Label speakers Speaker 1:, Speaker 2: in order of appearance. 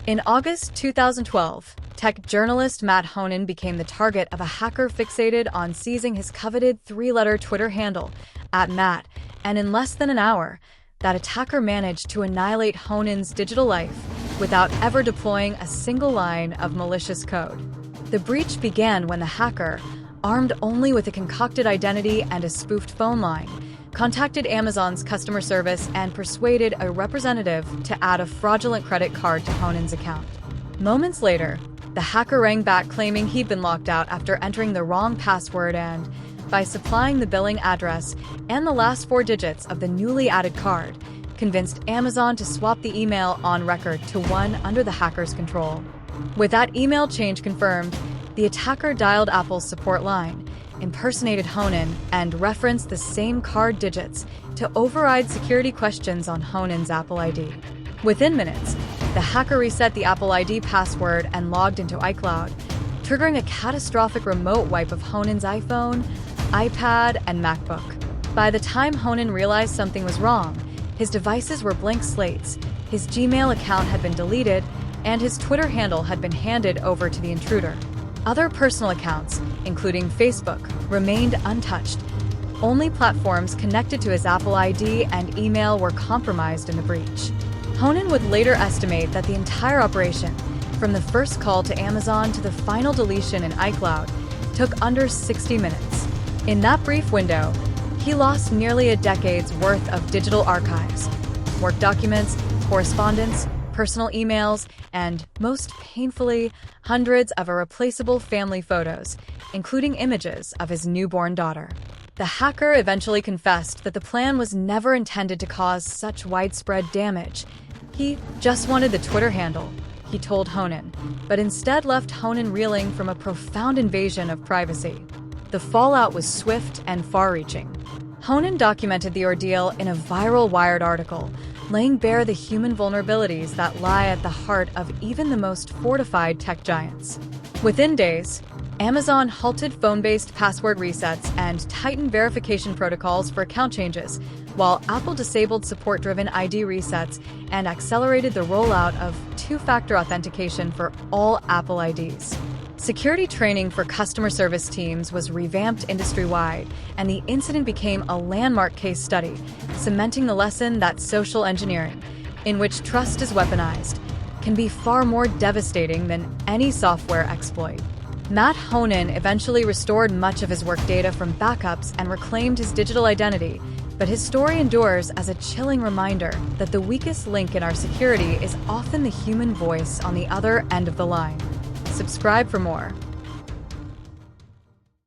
Speaker 1: In August 2012, tech journalist Matt Honan became the target of a hacker fixated on seizing his coveted three-letter Twitter handle, @Matt, and in less than an hour, that attacker managed to annihilate Honan's digital life without ever deploying a single line of malicious code. The breach began when the hacker, armed only with a concocted identity and a spoofed phone line, contacted Amazon's customer service and persuaded a representative to add a fraudulent credit card to Honan's account. Moments later, the hacker rang back claiming he'd been locked out after entering the wrong password and, by supplying the billing address and the last four digits of the newly added card, convinced Amazon to swap the email on record to one under the hacker's control. With that email change confirmed, the attacker dialed Apple's support line, impersonated Honan, and referenced the same card digits to override security questions on Honan's Apple ID. Within minutes, the hacker reset the Apple ID password and logged into iCloud, triggering a catastrophic remote wipe of Honan's iPhone, iPad, and MacBook. By the time Honan realized something was wrong, his devices were blank slates, his Gmail account had been deleted, and his Twitter handle had been handed over to the intruder. Other personal accounts, including Facebook, remained untouched. Only platforms connected to his Apple ID and email were compromised in the breach. Honan would later estimate that the entire operation, from the first call to Amazon to the final deletion in iCloud, took under 60 minutes. In that brief window, he lost nearly a decade's worth of digital archives, work documents, correspondence, personal emails, and, most painfully, hundreds of irreplaceable family photos, including images of his newborn daughter. The hacker eventually confessed that the plan was never intended to cause such widespread damage. He just wanted the Twitter handle, he told Honan, but instead left Honan reeling from a profound invasion of privacy. The fallout was swift and far-reaching. Honan documented the ordeal in a viral Wired article, laying bare the human vulnerabilities that lie at the heart of even the most fortified tech giants. Within days, Amazon halted phone-based password resets and tightened verification protocols for account changes, while Apple disabled support-driven ID resets and accelerated the rollout of two-factor authentication for all Apple IDs. Security training for customer service teams was revamped industry-wide, and the incident became a landmark case study, cementing the lesson that social engineering, in which trust is weaponized, can be far more devastating than any software exploit. Matt Honan eventually restored much of his work data from backups and reclaimed his digital identity, but his story endures as a chilling reminder that the weakest link in our security is often the human voice on the other end of the line. Subscribe for more.